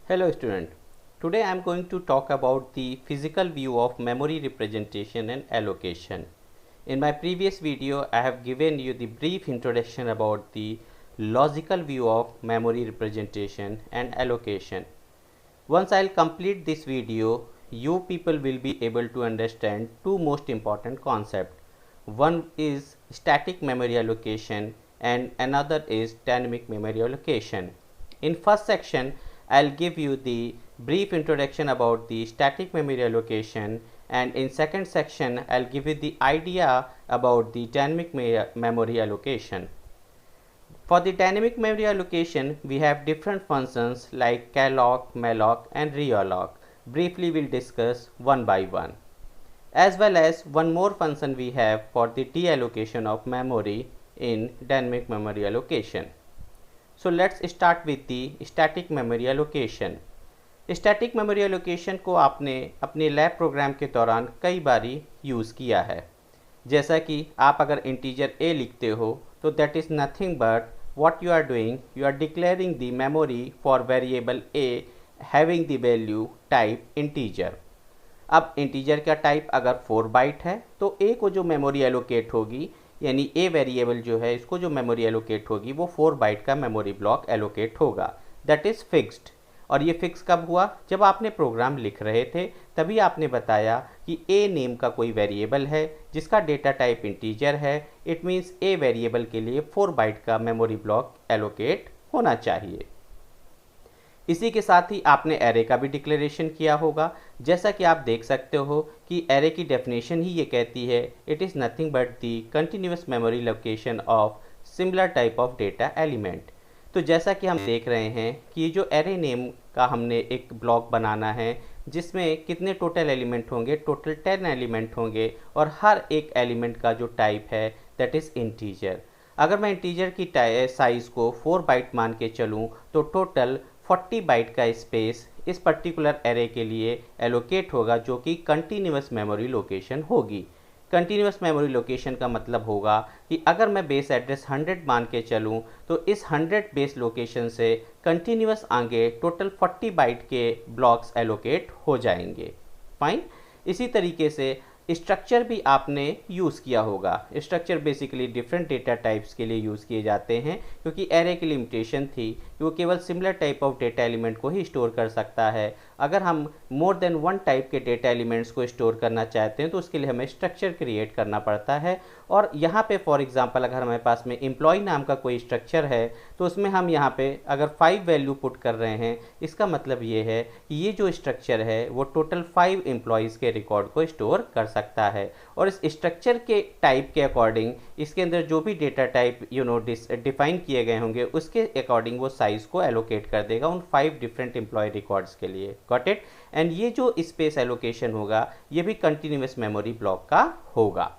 Hello student, today I am going to talk about the physical view of memory representation and allocation. In my previous video I have given you the brief introduction about the logical view of memory representation and allocation. Once I will complete this video, you people will be able to understand two most important concepts. One is static memory allocation and another is dynamic memory allocation. In first section, I'll give you the brief introduction about the static memory allocation, and in second section I'll give you the idea about the dynamic memory allocation. For the dynamic memory allocation, we have different functions like calloc, malloc and realloc. Briefly we'll discuss one by one. As well as one more function we have for the deallocation of memory in dynamic memory allocation. So let's start with the static memory allocation. Static memory allocation को आपने अपने lab programme के दौरान कई बारी use किया है. जैसा कि आप अगर इंटीजर a लिखते हो तो that is nothing but what you are doing, you are declaring the memory for variable a having the value type integer. अब इंटीजर का टाइप अगर 4 बाइट है तो a को जो मेमोरी एलोकेट होगी, यानी a वेरिएबल जो है इसको जो मेमोरी एलोकेट होगी वो 4 बाइट का मेमोरी ब्लॉक एलोकेट होगा. That is fixed. और ये फिक्स कब हुआ? जब आपने प्रोग्राम लिख रहे थे तभी आपने बताया कि a नेम का कोई वेरिएबल है जिसका डेटा टाइप इंटीजर है. इट मीन्स a वेरिएबल के लिए 4 बाइट का मेमोरी ब्लॉक एलोकेट होना चाहिए. इसी के साथ ही आपने एरे का भी डिक्लेरेशन किया होगा. जैसा कि आप देख सकते हो कि एरे की डेफिनेशन ही ये कहती है it is nothing but the continuous memory location of similar type of data element. तो जैसा कि हम देख रहे हैं कि ये जो एरे नेम का हमने एक ब्लॉक बनाना है जिसमें कितने टोटल एलिमेंट होंगे, टोटल 10 एलिमेंट होंगे और हर एक एलिमेंट का जो टाइप है दैट इज़ इंटीजर. अगर मैं इंटीजर की साइज़ को 4 बाइट मान के चलूँ तो टोटल 40 बाइट का स्पेस इस पर्टिकुलर एरे के लिए एलोकेट होगा जो कि कंटिन्यूअस मेमोरी लोकेशन होगी. कंटिन्यूअस मेमोरी लोकेशन का मतलब होगा कि अगर मैं बेस एड्रेस 100 मान के चलूँ तो इस 100 बेस लोकेशन से कंटिन्यूअस आगे टोटल 40 बाइट के ब्लॉक्स एलोकेट हो जाएंगे. फाइन. इसी तरीके से स्ट्रक्चर भी आपने यूज़ किया होगा. Structure basically different data types के लिए यूज़ किए जाते हैं क्योंकि एरे की लिमिटेशन थी कि वो केवल similar type of data element को ही स्टोर कर सकता है. अगर हम मोर देन वन टाइप के डेटा एलिमेंट्स को स्टोर करना चाहते हैं तो उसके लिए हमें स्ट्रक्चर क्रिएट करना पड़ता है. और यहाँ पे फॉर एग्जांपल अगर हमारे पास में एम्प्लॉय नाम का कोई स्ट्रक्चर है तो उसमें हम यहाँ पे अगर 5 वैल्यू पुट कर रहे हैं, इसका मतलब ये है कि ये जो स्ट्रक्चर है वो टोटल 5 एम्प्लॉयज़ के रिकॉर्ड को स्टोर कर सकता है. और इस स्ट्रक्चर के टाइप के अकॉर्डिंग इसके अंदर जो भी डेटा टाइप डिफाइन किए गए होंगे उसके अकॉर्डिंग वो साइज़ को एलोकेट कर देगा उन 5 डिफरेंट एम्प्लॉय रिकॉर्ड्स के लिए. Got it. एंड ये जो स्पेस एलोकेशन होगा ये भी कंटिन्यूअस मेमोरी ब्लॉक का होगा.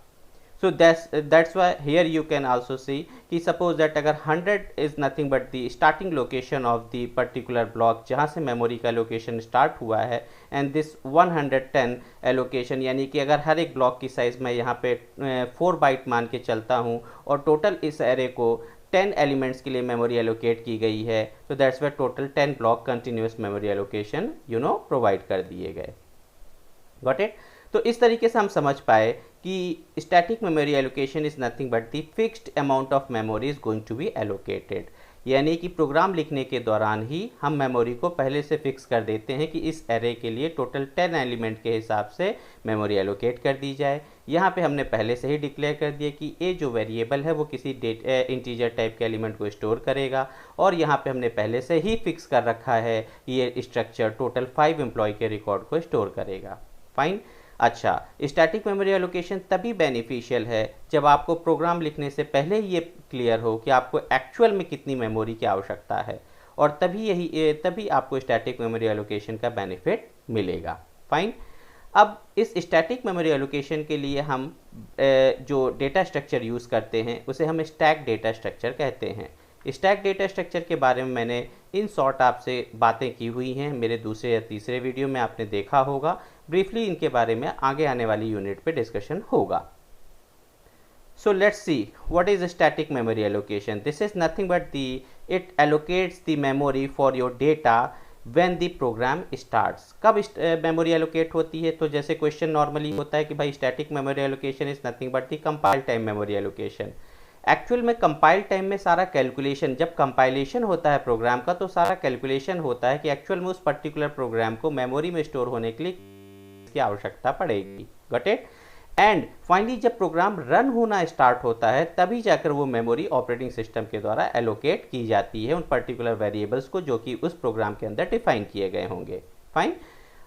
So that's why here you can also see कि suppose that अगर 100 is nothing but the starting location of the particular block जहाँ से मेमोरी का लोकेशन स्टार्ट हुआ है and this 110 allocation, यानी कि अगर हर एक ब्लॉक की साइज़ मैं यहाँ पे 4 बाइट मान के चलता हूँ और टोटल इस एरे को 10 एलिमेंट्स के लिए मेमोरी एलोकेट की गई है तो that's why total 10 block continuous memory allocation provide कर दिए गए. Got it. तो इस तरीके से हम समझ पाए कि static memory allocation is nothing but the fixed amount of memory is going to be allocated. यानी कि प्रोग्राम लिखने के दौरान ही हम मेमोरी को पहले से फिक्स कर देते हैं कि इस एरे के लिए टोटल 10 एलिमेंट के हिसाब से मेमोरी एलोकेट कर दी जाए. यहाँ पे हमने पहले से ही डिक्लेयर कर दिया कि ए जो वेरिएबल है वो किसी इंटीजर टाइप के एलिमेंट को स्टोर करेगा. और यहाँ पे हमने पहले से ही फिक्स कर रखा है कि ये स्ट्रक्चर टोटल 5 एम्प्लॉय के रिकॉर्ड को स्टोर करेगा. फाइन. अच्छा, स्टैटिक मेमोरी एलोकेशन तभी बेनिफिशियल है जब आपको प्रोग्राम लिखने से पहले ये क्लियर हो कि आपको एक्चुअल में कितनी मेमोरी की आवश्यकता है और तभी आपको स्टैटिक मेमोरी एलोकेशन का बेनिफिट मिलेगा. फाइन. अब इस स्टैटिक मेमोरी एलोकेशन के लिए हम जो डेटा स्ट्रक्चर यूज़ करते हैं उसे हम स्टैक डेटा स्ट्रक्चर कहते हैं. स्टैक डेटा स्ट्रक्चर के बारे में मैंने इन शॉर्ट आपसे बातें की हुई हैं. मेरे दूसरे या तीसरे वीडियो में आपने देखा होगा. ब्रीफली इनके बारे में आगे आने वाली यूनिट पे डिस्कशन होगा. So let's see what is static memory allocation. This is nothing but it allocates the memory for your data when the program starts. कब मेमोरी एलोकेट होती है? तो जैसे क्वेश्चन नॉर्मली होता है कि भाई static memory allocation is nothing but the compile time memory allocation. Actual में कंपाइल टाइम में सारा कैलकुलेशन, जब कंपाइलेशन होता है प्रोग्राम का, तो सारा कैलकुलेशन होता है कि एक्चुअल में उस पर्टिकुलर प्रोग्राम को मेमोरी में स्टोर होने के लिए की आवश्यकता पड़ेगी। Got it? एंड फाइनली जब प्रोग्राम रन होना स्टार्ट होता है तभी जाकर वो मेमोरी ऑपरेटिंग सिस्टम के द्वारा एलोकेट की जाती है उन पर्टिकुलर वेरिएबल्स को जो कि उस प्रोग्राम के अंदर डिफाइन किए गए होंगे। फाइन।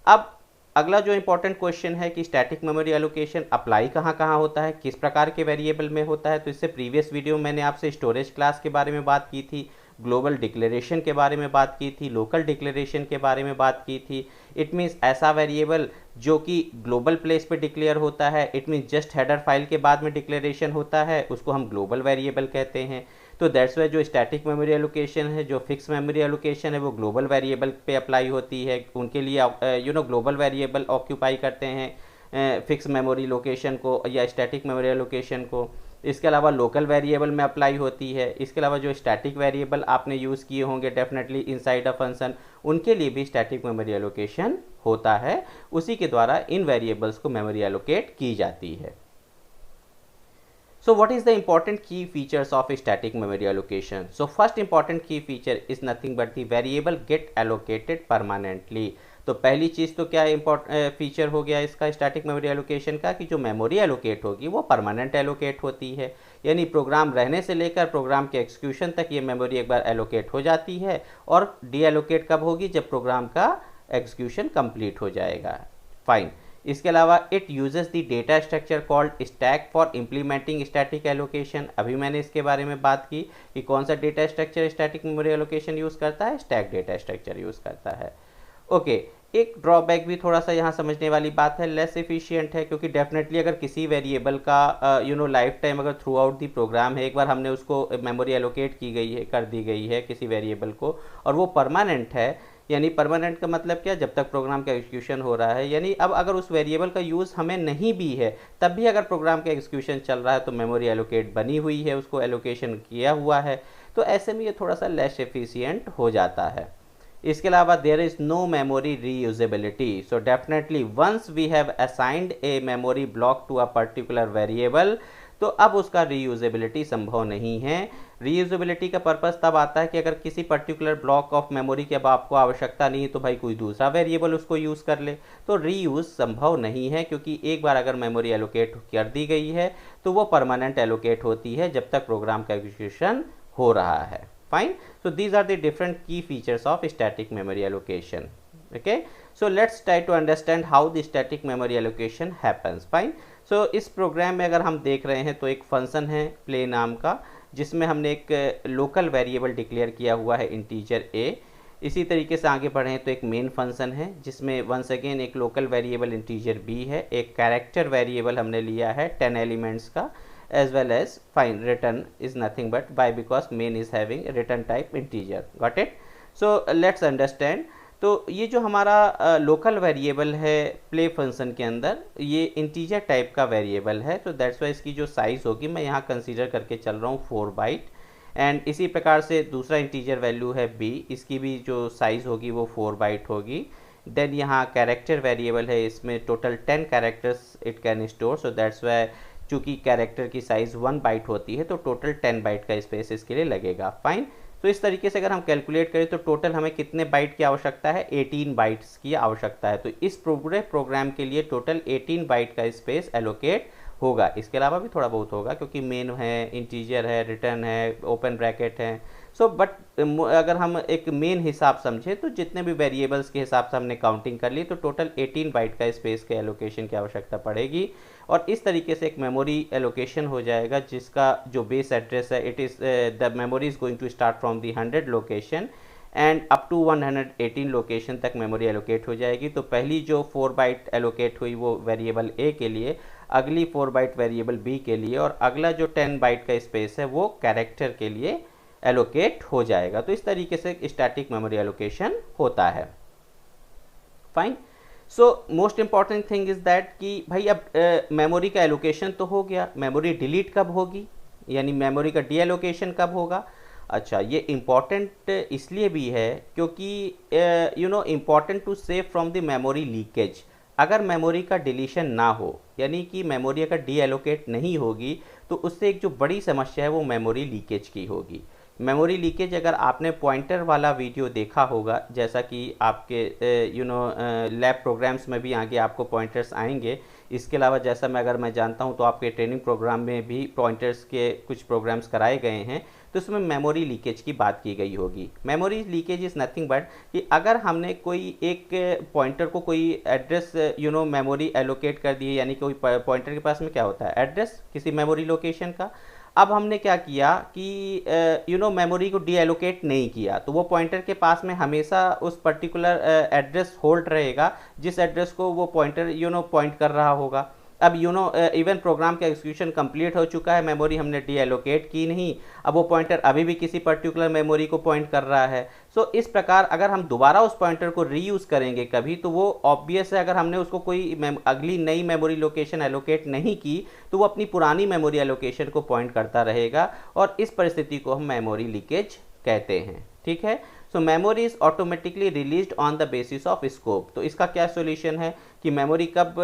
अब अगला जो इंपॉर्टेंट क्वेश्चन है कि स्टैटिक मेमोरी एलोकेशन अप्लाई कहाँ कहाँ होता है, किस प्रकार के वेरिएबल में होता है। तो इससे प्रीवियस वीडियो में मैंने आपसे स्टोरेज क्लास के बारे में बात की थी, ग्लोबल डिक्लेरेशन के बारे में बात की थी, लोकल डिक्लेरेशन के बारे में बात की थी। इट मीन्स ऐसा वेरिएबल जो कि ग्लोबल प्लेस पे डिक्लेयर होता है, it means just header file के बाद में डिक्लेरेशन होता है, उसको हम ग्लोबल वेरिएबल कहते हैं। तो दैट्स वाई जो स्टैटिक मेमोरी एलोकेशन है, जो फिक्स मेमोरी एलोकेशन है, वो ग्लोबल वेरिएबल पे अप्लाई होती है। उनके लिए ग्लोबल वेरिएबल ऑक्यूपाई करते हैं फिक्स मेमोरी लोकेशन को या स्टैटिक मेमोरी एलोकेशन को। इसके अलावा लोकल वेरिएबल में अप्लाई होती है। इसके अलावा जो स्टैटिक वेरिएबल आपने यूज़ किए होंगे डेफिनेटली इनसाइड अ फंक्शन, उनके लिए भी स्टैटिक मेमोरी एलोकेशन होता है। उसी के द्वारा इन वेरिएबल्स को मेमोरी एलोकेट की जाती है। So what is the important key features of static memory allocation? So first important key feature is nothing but the variable get allocated permanently. तो पहली चीज़ तो क्या फीचर हो गया इसका स्टैटिक मेमोरी एलोकेशन का कि जो मेमोरी एलोकेट होगी वो परमानेंट एलोकेट होती है। यानी प्रोग्राम रहने से लेकर प्रोग्राम के एग्जीक्यूशन तक ये मेमोरी एक बार एलोकेट हो जाती है। और डी एलोकेट कब होगी? जब प्रोग्राम का एग्जीक्यूशन कंप्लीट हो जाएगा। फाइन। इसके अलावा it uses the data structure called stack for implementing static allocation. अभी मैंने इसके बारे में बात की कि कौन सा data structure static memory allocation use करता है? स्टैक डेटा स्ट्रक्चर यूज़ करता है। ओके। एक ड्रॉबैक भी थोड़ा सा यहाँ समझने वाली बात है, लेस एफिशिएंट है, क्योंकि डेफिनेटली अगर किसी वेरिएबल का लाइफ टाइम अगर थ्रू आउट दी प्रोग्राम है, एक बार हमने उसको मेमोरी एलोकेट की गई है, कर दी गई है किसी वेरिएबल को, और वो परमानेंट है, यानी परमानेंट का मतलब क्या? जब तक प्रोग्राम का एग्जीक्यूशन हो रहा है। यानी अब अगर उस वेरिएबल का यूज़ हमें नहीं भी है तब भी अगर प्रोग्राम का एग्जीक्यूशन चल रहा है तो मेमोरी एलोकेट बनी हुई है, उसको एलोकेशन किया हुआ है, तो ऐसे में ये थोड़ा सा लेस एफिशिएंट हो जाता है। इसके अलावा there is no memory reusability. So definitely once we have assigned a memory block to a particular variable, तो अब उसका रीयूजेबिलिटी संभव नहीं है। रीयूजेबिलिटी का पर्पस तब आता है कि अगर किसी पर्टिकुलर ब्लॉक ऑफ मेमोरी की अब आपको आवश्यकता नहीं है तो भाई कोई दूसरा वेरिएबल उसको यूज़ कर ले, तो रीयूज़ संभव नहीं है, क्योंकि एक बार अगर मेमोरी एलोकेट कर दी गई है तो वो परमानेंट एलोकेट होती है जब तक प्रोग्राम का एग्जीक्यूशन हो रहा है। Fine. So these are the different key features of static memory allocation. okay, so let's try to understand how the static memory allocation happens. fine. so इस प्रोग्राम में अगर हम देख रहे हैं तो एक फंक्शन है प्ले नाम का, जिसमें हमने एक लोकल वेरिएबल डिक्लेयर किया हुआ है इंटीजर a। इसी तरीके से आगे बढ़े तो एक मेन फंक्शन है जिसमें वंस अगेन एक लोकल वेरिएबल इंटीजर b है, एक कैरेक्टर वेरिएबल हमने लिया है 10 एलिमेंट्स का, as well as fine return is nothing but by because main is having return type integer. got it? so let's understand. तो ये जो हमारा लोकल वेरिएबल है प्ले फंक्शन के अंदर, ये इंटीजर टाइप का वेरिएबल है, तो दैट्स वाई इसकी जो साइज़ होगी मैं यहाँ कंसीडर करके चल रहा हूँ 4 बाइट। एंड इसी प्रकार से दूसरा इंटीजर वैल्यू है b, इसकी भी जो साइज़ होगी वो 4 बाइट होगी। देन यहाँ कैरेक्टर वेरिएबल है, इसमें total 10 characters it can store, so that's why चूँकि कैरेक्टर की साइज़ 1 बाइट होती है तो टोटल 10 बाइट का स्पेस इसके लिए लगेगा। फाइन। तो इस तरीके से अगर हम कैलकुलेट करें तो टोटल हमें कितने बाइट की आवश्यकता है? 18 बाइट्स की आवश्यकता है। तो इस पूरे प्रोग्राम के लिए टोटल 18 बाइट का स्पेस एलोकेट होगा। इसके अलावा भी थोड़ा बहुत होगा क्योंकि मेन है, इंटीजर है, रिटर्न है, ओपन ब्रैकेट है। सो बट अगर हम एक मेन हिसाब समझें तो जितने भी वेरिएबल्स के हिसाब से हमने काउंटिंग कर ली तो टोटल 18 बाइट का स्पेस के एलोकेशन की आवश्यकता पड़ेगी। और इस तरीके से एक मेमोरी एलोकेशन हो जाएगा जिसका जो बेस एड्रेस है, it is the memory is going to start from the 100 location and up to 118 location तक मेमोरी एलोकेट हो जाएगी। तो पहली जो 4 बाइट एलोकेट हुई वो वेरिएबल ए के लिए, अगली 4 बाइट वेरिएबल बी के लिए, और अगला जो 10 बाइट का स्पेस है वो कैरेक्टर के लिए एलोकेट हो जाएगा। तो इस तरीके से स्टैटिक मेमोरी एलोकेशन होता है। Fine. So most important thing is that कि भाई अब मेमोरी का एलोकेशन तो हो गया, मेमोरी डिलीट कब होगी, यानी मेमोरी का डी एलोकेशन कब होगा? अच्छा, ये इम्पॉर्टेंट इसलिए भी है क्योंकि important to save from the memory leakage. अगर मेमोरी का डिलीशन ना हो, यानी कि मेमोरी अगर डी एलोकेट नहीं होगी, तो उससे एक जो बड़ी समस्या है वो मेमोरी लीकेज की होगी। मेमोरी लीकेज, अगर आपने पॉइंटर वाला वीडियो देखा होगा, जैसा कि आपके लैब प्रोग्राम्स में भी आगे आपको पॉइंटर्स आएंगे। इसके अलावा जैसा मैं जानता हूं तो आपके ट्रेनिंग प्रोग्राम में भी पॉइंटर्स के कुछ प्रोग्राम्स कराए गए हैं, तो उसमें मेमोरी लीकेज की बात की गई होगी। Memory leakage is nothing but कि अगर हमने कोई एक पॉइंटर को कोई एड्रेस मेमोरी एलोकेट कर दिए, यानी कोई पॉइंटर के पास में क्या होता है एड्रेस किसी मेमोरी लोकेशन का। अब हमने क्या किया कि मेमोरी को डी एलोकेट नहीं किया, तो वो पॉइंटर के पास में हमेशा उस पर्टिकुलर एड्रेस होल्ड रहेगा जिस एड्रेस को वो पॉइंटर पॉइंट कर रहा होगा। अब इवन प्रोग्राम का एग्जीक्यूशन कंप्लीट हो चुका है, मेमोरी हमने डी एलोकेट की नहीं, अब वो पॉइंटर अभी भी किसी पर्टिकुलर मेमोरी को पॉइंट कर रहा है। सो इस प्रकार अगर हम दोबारा उस पॉइंटर को रीयूज़ करेंगे कभी, तो वो ऑब्वियस है, अगर हमने उसको कोई अगली नई मेमोरी लोकेशन एलोकेट नहीं की, तो वो अपनी पुरानी मेमोरी एलोकेशन को पॉइंट करता रहेगा, और इस परिस्थिति को हम मेमोरी लीकेज कहते हैं। ठीक है। So memory is automatically released on the basis of scope. तो इसका क्या सॉल्यूशन है कि मेमोरी कब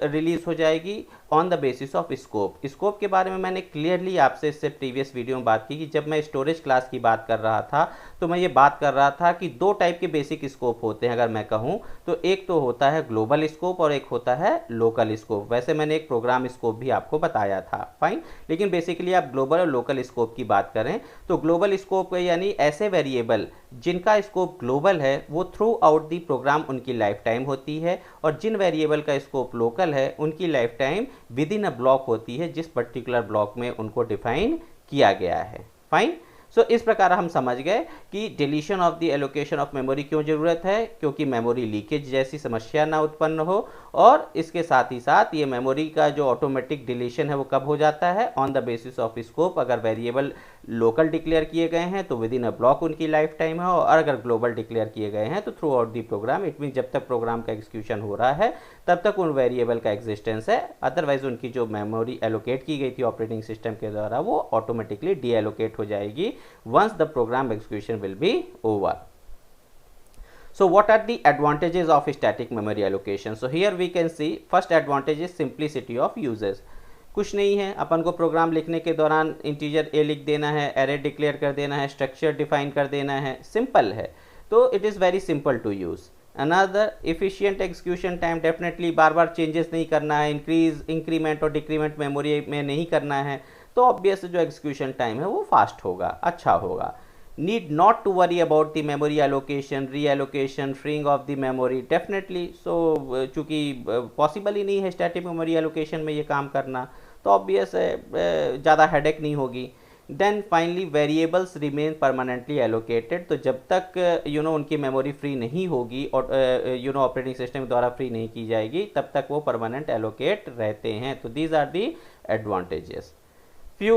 रिलीज हो जाएगी? On the basis of scope. Scope के बारे में मैंने क्लियरली आपसे इससे प्रीवियस वीडियो में बात की कि जब मैं स्टोरेज क्लास की बात कर रहा था, तो मैं ये बात कर रहा था कि दो टाइप के बेसिक स्कोप होते हैं अगर मैं कहूँ तो। एक तो होता है ग्लोबल स्कोप और एक होता है लोकल स्कोप। वैसे मैंने एक प्रोग्राम स्कोप भी आपको बताया था, फाइन। लेकिन बेसिकली आप ग्लोबल और लोकल स्कोप की बात करें तो ग्लोबल स्कोप यानी ऐसे वेरिएबल जिनका स्कोप ग्लोबल है वो थ्रू आउट दी प्रोग्राम उनकी लाइफ टाइम होती है, और जिन वेरिएबल का स्कोप लोकल है उनकी life time with in a block होती है, जिस पर्टिकुलर ब्लॉक में उनको डिफाइन किया गया है। फाइन। सो इस प्रकार हम समझ गए कि deletion of the allocation of memory क्यों जरूरत है, क्योंकि मेमोरी लीकेज जैसी समस्या ना उत्पन्न हो, और इसके साथ ही साथ ये मेमोरी का जो ऑटोमेटिक डिलीशन है वो कब हो जाता है? On the basis of scope. अगर वेरिएबल लोकल डिक्लेयर किए गए हैं तो विद इन अ ब्लॉक उनकी लाइफ टाइम है, और अगर ग्लोबल डिक्लेयर किए गए हैं तो throughout the program. It mean जब तक प्रोग्राम का एग्जीक्यूशन हो रहा है तब तक उन वेरिएबल का एग्जिस्टेंस है, अदरवाइज उनकी जो मेमोरी एलोकेट की गई थी ऑपरेटिंग सिस्टम के द्वारा वो ऑटोमेटिकली डी एलोकेट हो जाएगी once the program execution will be over. So what are the advantages of static memory allocation? So here we can see first advantage is simplicity of uses. कुछ नहीं है, अपन को programme लिखने के दौरान integer a लिख देना है, एरे डिक्लेयर कर देना है, स्ट्रक्चर डिफाइन कर देना है, सिंपल है। तो it is very simple to use. Another efficient execution time, definitely बार बार चेंजेस नहीं करना है, इंक्रीमेंट और डिक्रीमेंट मेमोरी में नहीं करना है, तो ऑब्वियस जो एग्जीक्यूशन टाइम है वो फास्ट होगा, अच्छा होगा। Need not to worry about the memory allocation, reallocation, freeing of the memory, definitely. So चूँकि पॉसिबल ही नहीं है स्टैटिक मेमोरी एलोकेशन में ये काम करना, तो ऑब्वियस है ज़्यादा हेडेक नहीं होगी। Then finally variables remain permanently allocated. तो जब तक उनकी मेमोरी फ्री नहीं होगी और ऑपरेटिंग सिस्टम द्वारा फ्री नहीं की जाएगी, तब तक वो परमानेंट एलोकेट रहते हैं। तो these are the advantages. Few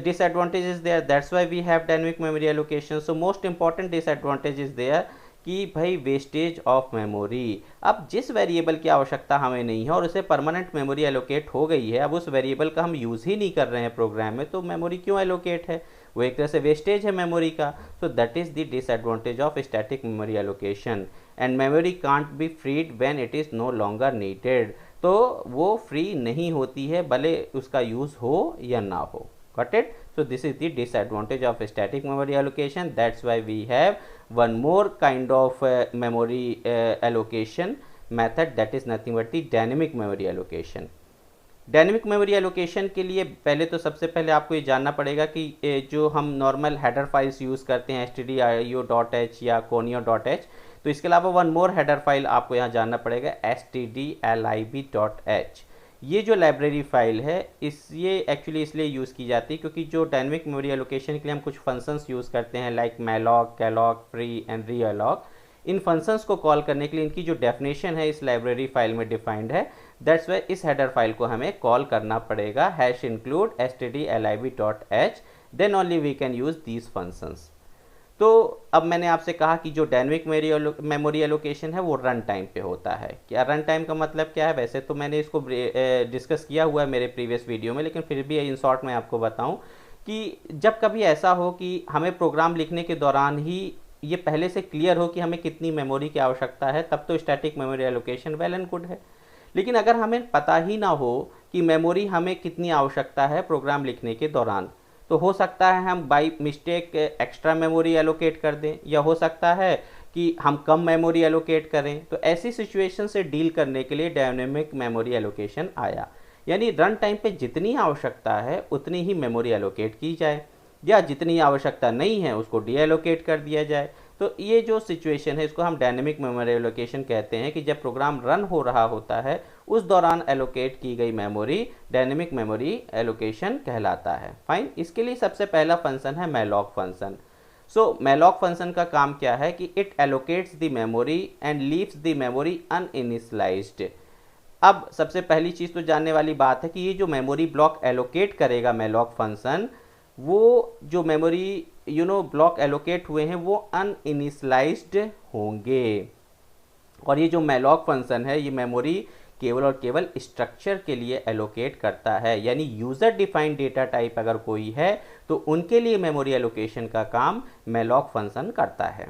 disadvantages there, that's why we have dynamic memory allocation. So most important disadvantage is there कि भाई वेस्टेज ऑफ मेमोरी। अब जिस वेरिएबल की आवश्यकता हमें नहीं है और उसे परमानेंट मेमोरी एलोकेट हो गई है, अब उस वेरिएबल का हम यूज़ ही नहीं कर रहे हैं प्रोग्राम में, तो मेमोरी क्यों एलोकेट है? वो एक तरह से वेस्टेज है मेमोरी का। So that is the disadvantage of static memory allocation. And memory can't be freed when it is no longer needed. तो वो फ्री नहीं होती है भले उसका यूज़ हो या ना हो। Got it? So this is the disadvantage of static memory allocation. That's why we have one more kind of memory allocation method, that is nothing but the dynamic memory allocation. Dynamic memory allocation के लिए पहले तो सबसे पहले आपको ये जानना पड़ेगा कि जो हम नॉर्मल हेडर फाइल्स यूज़ करते हैं stdio.h या conio.h, तो इसके अलावा वन मोर हेडर फाइल आपको यहाँ जानना पड़ेगा stdlib.h। ये जो लाइब्रेरी फाइल है ये एक्चुअली इसलिए यूज़ की जाती है क्योंकि जो डायनेमिक मेमोरी एलोकेशन के लिए हम कुछ फंक्शंस यूज़ करते हैं like malloc, calloc, free and realloc, इन फंक्शंस को कॉल करने के लिए इनकी जो डेफिनेशन है इस लाइब्रेरी फाइल में डिफाइंड है। दैट्स वाई इस हेडर फाइल को हमें कॉल करना पड़ेगा #include stdlib.h, then only we can use these functions. तो अब मैंने आपसे कहा कि जो डायनेमिक मेमोरी एलोकेशन है वो रन टाइम पे होता है। क्या रन टाइम का मतलब क्या है? वैसे तो मैंने इसको डिस्कस किया हुआ है मेरे प्रीवियस वीडियो में, लेकिन फिर भी इन शॉर्ट मैं आपको बताऊं कि जब कभी ऐसा हो कि हमें प्रोग्राम लिखने के दौरान ही ये पहले से क्लियर हो कि हमें कितनी मेमोरी की आवश्यकता है, तब तो static memory allocation well and good है। लेकिन अगर हमें पता ही ना हो कि मेमोरी हमें कितनी आवश्यकता है प्रोग्राम लिखने के दौरान, तो हो सकता है हम by mistake extra memory allocate कर दें, या हो सकता है कि हम कम मेमोरी एलोकेट करें। तो ऐसी सिचुएशन से डील करने के लिए डायनेमिक मेमोरी एलोकेशन आया, यानी रन टाइम पे जितनी आवश्यकता है उतनी ही मेमोरी एलोकेट की जाए, या जितनी आवश्यकता नहीं है उसको डी एलोकेट कर दिया जाए। तो ये जो सिचुएशन है इसको हम डायनेमिक मेमोरी एलोकेशन कहते हैं, कि जब प्रोग्राम रन हो रहा होता है उस दौरान एलोकेट की गई मेमोरी डायनेमिक मेमोरी एलोकेशन कहलाता है। फाइन, इसके लिए सबसे पहला फंक्शन है malloc function. So malloc function का काम क्या है कि it allocates the memory and leaves the memory uninitialised. अब सबसे पहली चीज़ तो जानने वाली बात है कि ये जो मेमोरी ब्लॉक एलोकेट करेगा मैलॉक फंक्शन, वो जो मेमोरी ब्लॉक एलोकेट हुए हैं वो अनइनिशियलाइज्ड होंगे। और ये जो मैलॉक फंक्शन है ये मेमोरी केवल और केवल स्ट्रक्चर के लिए एलोकेट करता है, यानी यूजर डिफाइंड डेटा टाइप अगर कोई है तो उनके लिए मेमोरी एलोकेशन का काम मैलॉक फंक्शन करता है।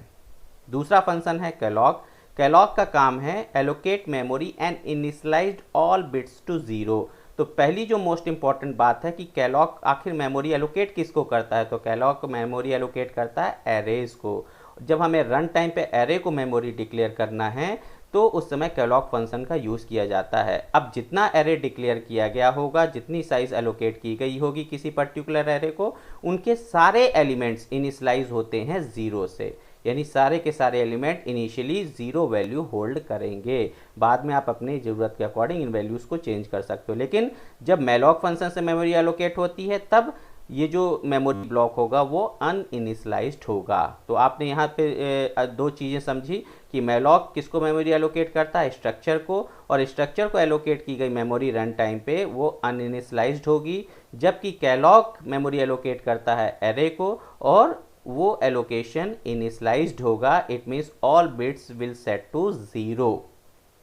दूसरा फंक्शन है कैलॉग। कैलॉग का काम है allocate memory and initialized all bits to zero. तो पहली जो मोस्ट इंपॉर्टेंट बात है कि कैलॉग आखिर मेमोरी एलोकेट किसको करता है, तो कैलॉग मेमोरी एलोकेट करता है एरेज को। जब हमें रन टाइम पे एरे को मेमोरी डिक्लेयर करना है तो उस समय कैलॉग फंक्शन का यूज़ किया जाता है। अब जितना एरे डिक्लेयर किया गया होगा, जितनी साइज एलोकेट की गई होगी किसी पर्टिकुलर एरे को, उनके सारे एलिमेंट्स इनिशियलाइज होते हैं ज़ीरो से, यानी सारे के सारे element initially zero value hold करेंगे। बाद में आप अपनी ज़रूरत के अकॉर्डिंग इन वैल्यूज़ को चेंज कर सकते हो, लेकिन जब मैलॉक फंक्शन से मेमोरी एलोकेट होती है तब ये जो मेमोरी ब्लॉक होगा वो अनइनिशियलाइज्ड होगा। तो आपने यहाँ पे दो चीज़ें समझी कि मैलॉक किसको मेमोरी एलोकेट करता है, स्ट्रक्चर को, और स्ट्रक्चर को एलोकेट की गई मेमोरी रन टाइम पे वो अनइनिशियलाइज्ड होगी, जबकि कैलॉग मेमोरी एलोकेट करता है एरे को और वो एलोकेशन इनिशियलाइज्ड होगा। It means all bits will set to zero.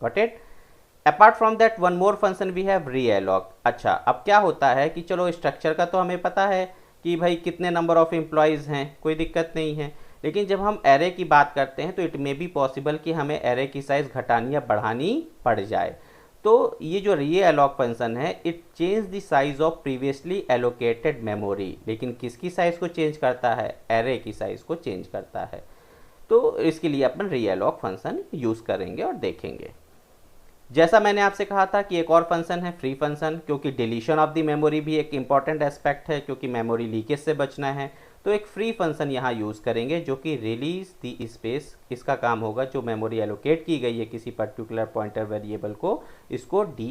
Got it? Apart from that one more function we have realloc. अच्छा, अब क्या होता है कि चलो स्ट्रक्चर का तो हमें पता है कि भाई कितने नंबर ऑफ एम्प्लॉयज़ हैं, कोई दिक्कत नहीं है, लेकिन जब हम एरे की बात करते हैं तो इट मे बी पॉसिबल कि हमें एरे की साइज़ घटानी या बढ़ानी पड़ जाए। तो ये जो रीएलॉक फंक्शन है it change the size of previously allocated memory. लेकिन किसकी साइज़ को चेंज करता है? एरे की साइज़ को चेंज करता है। तो इसके लिए अपन रीएलॉक फंक्शन यूज़ करेंगे और देखेंगे। जैसा मैंने आपसे कहा था कि एक और फंक्शन है फ्री फंक्शन, क्योंकि डिलीशन ऑफ द मेमोरी भी एक इंपॉर्टेंट एस्पेक्ट है, क्योंकि मेमोरी लीकेज से बचना है। तो एक फ्री फंक्शन यहाँ यूज़ करेंगे जो कि रिलीज द स्पेस। इसका काम होगा जो मेमोरी एलोकेट की गई है किसी पर्टिकुलर पॉइंटर वेरिएबल को, इसको डी